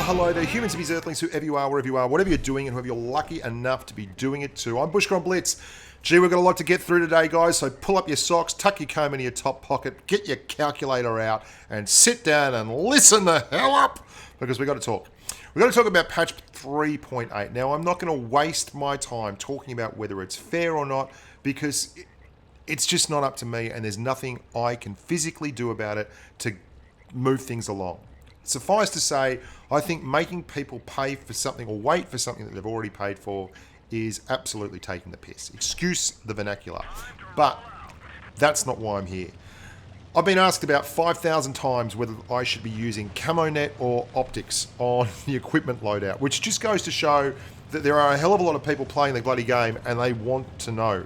hello there, humans, bees, earthlings, whoever you are, wherever you are, whatever you're doing, and whoever you're lucky enough to be doing it to. I'm Bushka on Blitz. Gee, we've got a lot to get through today, guys, so pull up your socks, tuck your comb into your top pocket, get your calculator out, and sit down and listen the hell up, because we've got to talk. We've got to talk about patch 3.8. Now, I'm not going to waste my time talking about whether it's fair or not, because it's just not up to me, and there's nothing I can physically do about it to move things along. Suffice to say, I think making people pay for something or wait for something that they've already paid for is absolutely taking the piss. Excuse the vernacular. But that's not why I'm here. I've been asked about 5,000 times whether I should be using Camo Net or optics on the equipment loadout, which just goes to show that there are a hell of a lot of people playing the bloody game and they want to know.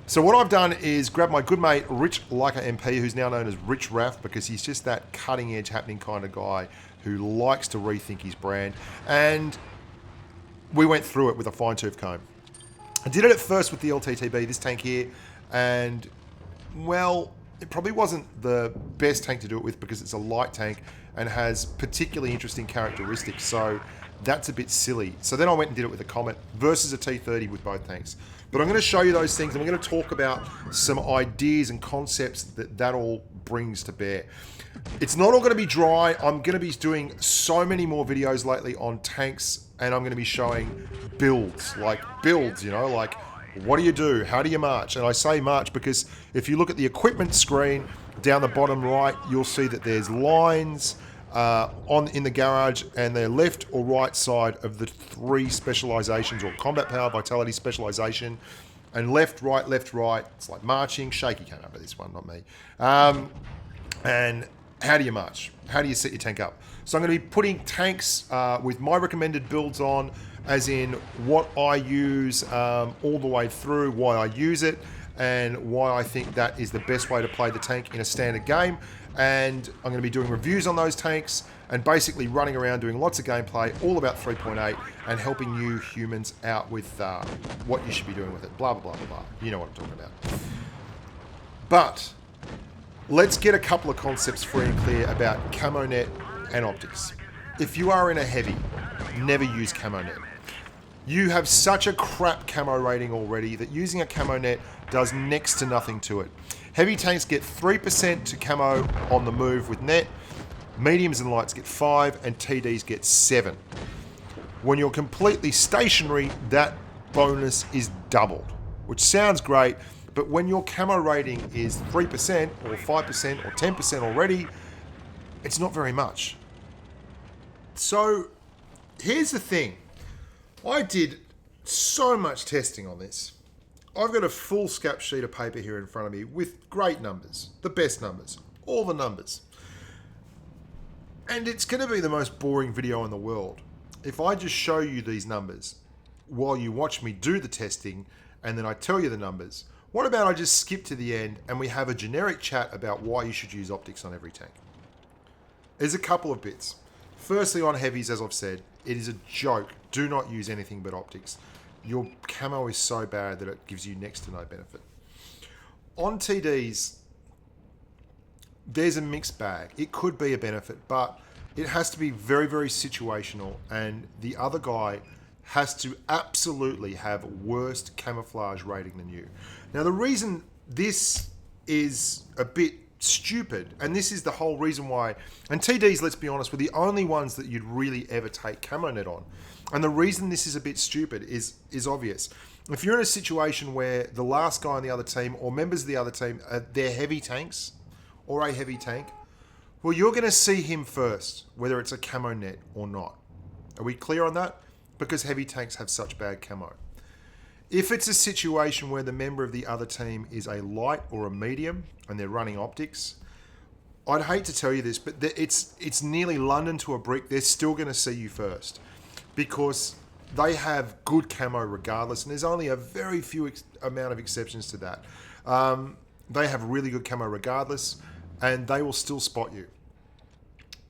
So what I've done is grab my good mate Rich Leica MP, who's now known as Rich Raff, because he's just that cutting edge happening kind of guy who likes to rethink his brand, and we went through it with a fine-tooth comb. I did it at first with the LTTB, this tank here, and well, it probably wasn't the best tank to do it with because it's a light tank and has particularly interesting characteristics, so that's a bit silly. So then I went and did it with a Comet versus a T30 with both tanks. But I'm going to show you those things, and we're going to talk about some ideas and concepts that all brings to bear. It's not all going to be dry. I'm going to be doing so many more videos lately on tanks, and I'm going to be showing builds, you know, like what do you do? How do you march? And I say march because if you look at the equipment screen down the bottom right, you'll see that there's lines in the garage, and they're left or right side of the three specializations, or combat power, vitality, specialization, and left, right. It's like marching. Shaky came up with this one, not me. And how do you march? How do you set your tank up? So I'm going to be putting tanks with my recommended builds on, as in what I use all the way through, why I use it, and why I think that is the best way to play the tank in a standard game. And I'm going to be doing reviews on those tanks and basically running around doing lots of gameplay all about 3.8 and helping you humans out with what you should be doing with it. Blah, blah, blah, blah. You know what I'm talking about. But let's get a couple of concepts free and clear about Camo Net and optics. If you are in a heavy, never use Camo Net. You have such a crap camo rating already that using a Camo Net does next to nothing to it. Heavy tanks get 3% to camo on the move with net, mediums and lights get 5, and TDs get 7. When you're completely stationary, that bonus is doubled, which sounds great, but when your camo rating is 3% or 5% or 10% already, it's not very much. So here's the thing. I did so much testing on this. I've got a full scap sheet of paper here in front of me with great numbers, the best numbers, all the numbers. And it's going to be the most boring video in the world if I just show you these numbers while you watch me do the testing and then I tell you the numbers. What about I just skip to the end and we have a generic chat about why you should use optics on every tank? There's a couple of bits. Firstly, on heavies, as I've said, it is a joke. Do not use anything but optics. Your camo is so bad that it gives you next to no benefit. On TDs, there's a mixed bag. It could be a benefit, but it has to be very, very situational, and the other guy has to absolutely have worst camouflage rating than you. Now, the reason this is a bit stupid, and this is the whole reason why, and TDs, let's be honest, were the only ones that you'd really ever take Camo Net on. And the reason this is a bit stupid is obvious. If you're in a situation where the last guy on the other team or members of the other team, they're heavy tanks or a heavy tank, well, you're going to see him first, whether it's a Camo Net or not. Are we clear on that? Because heavy tanks have such bad camo. If it's a situation where the member of the other team is a light or a medium and they're running optics, I'd hate to tell you this, but it's nearly London to a brick. They're still going to see you first because they have good camo regardless, and there's only a very few amount of exceptions to that. They have really good camo regardless, and they will still spot you.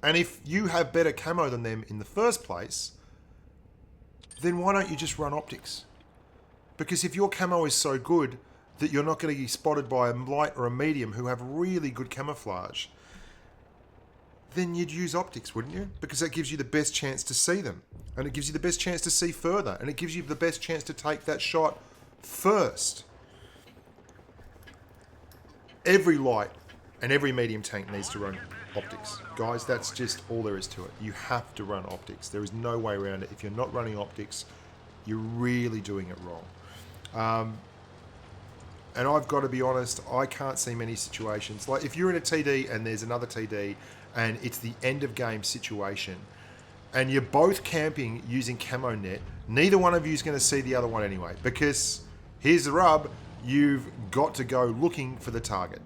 And if you have better camo than them in the first place, then why don't you just run optics? Because if your camo is so good that you're not going to be spotted by a light or a medium who have really good camouflage, then you'd use optics, wouldn't you? Because that gives you the best chance to see them. And it gives you the best chance to see further. And it gives you the best chance to take that shot first. Every light and every medium tank needs to run optics. Guys, that's just all there is to it. You have to run optics. There is no way around it. If you're not running optics, you're really doing it wrong. And I've got to be honest, I can't see many situations. Like if you're in a TD and there's another TD and it's the end of game situation and you're both camping using Camo Net, neither one of you is going to see the other one anyway. Because here's the rub, you've got to go looking for the target.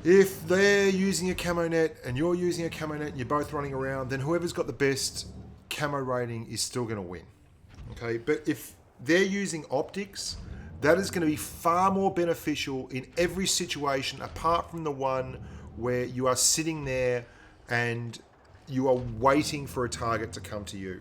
If they're using a Camo Net and you're using a Camo Net and you're both running around, then whoever's got the best camo rating is still going to win. Okay, but if they're using optics, that is going to be far more beneficial in every situation apart from the one where you are sitting there and you are waiting for a target to come to you.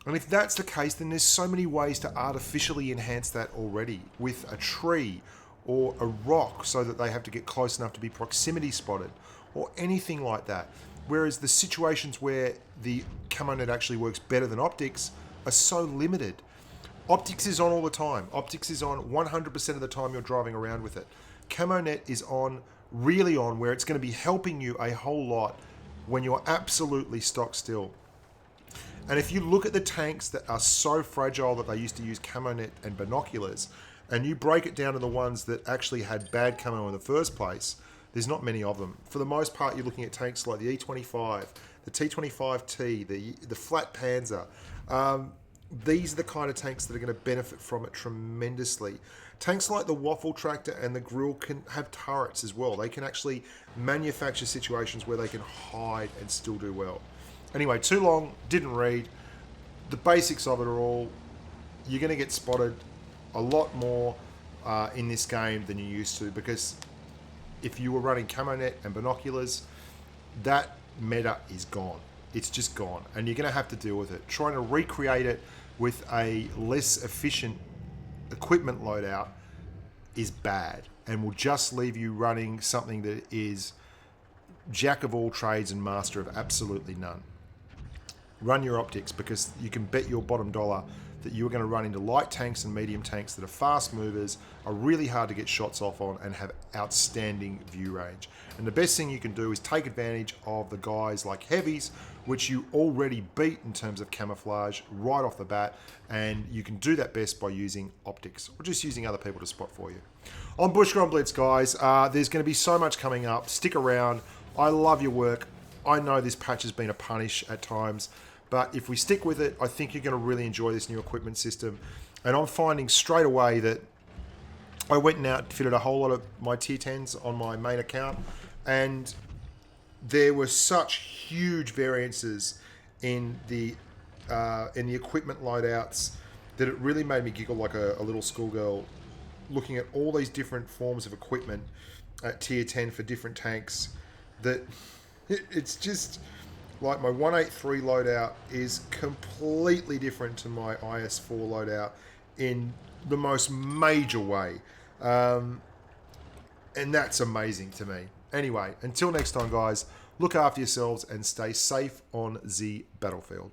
And if that's the case, then there's so many ways to artificially enhance that already with a tree or a rock so that they have to get close enough to be proximity spotted or anything like that. Whereas the situations where the Camo Net actually works better than optics are so limited. Optics is on all the time. Optics is on 100% of the time you're driving around with it. Camo Net is on, really on, where it's going to be helping you a whole lot when you're absolutely stock still. And if you look at the tanks that are so fragile that they used to use Camo Net and binoculars, and you break it down to the ones that actually had bad camo in the first place, there's not many of them. For the most part, you're looking at tanks like the E25, the T25T, the Flat Panzer. These are the kind of tanks that are going to benefit from it tremendously. Tanks like the Waffle Tractor and the Grill can have turrets as well. They can actually manufacture situations where they can hide and still do well. Anyway, too long, didn't read. The basics of it are all, you're going to get spotted a lot more in this game than you used to, because if you were running Camo Net and binoculars, that meta is gone. It's just gone, and you're going to have to deal with it. Trying to recreate it with a less efficient equipment loadout is bad and will just leave you running something that is jack of all trades and master of absolutely none. Run your optics, because you can bet your bottom dollar that you're going to run into light tanks and medium tanks that are fast movers, are really hard to get shots off on, and have outstanding view range. And the best thing you can do is take advantage of the guys like heavies, which you already beat in terms of camouflage right off the bat, and you can do that best by using optics or just using other people to spot for you. On Bushka on Blitz, guys, there's going to be so much coming up. Stick around. I love your work. I know this patch has been a punish at times, but if we stick with it, I think you're going to really enjoy this new equipment system. And I'm finding straight away that I went and outfitted a whole lot of my tier 10s on my main account, and there were such huge variances in the equipment loadouts that it really made me giggle like a little schoolgirl, looking at all these different forms of equipment at tier 10 for different tanks. That it's just like my 183 loadout is completely different to my IS4 loadout in the most major way. And that's amazing to me. Anyway, until next time, guys, look after yourselves and stay safe on the battlefield.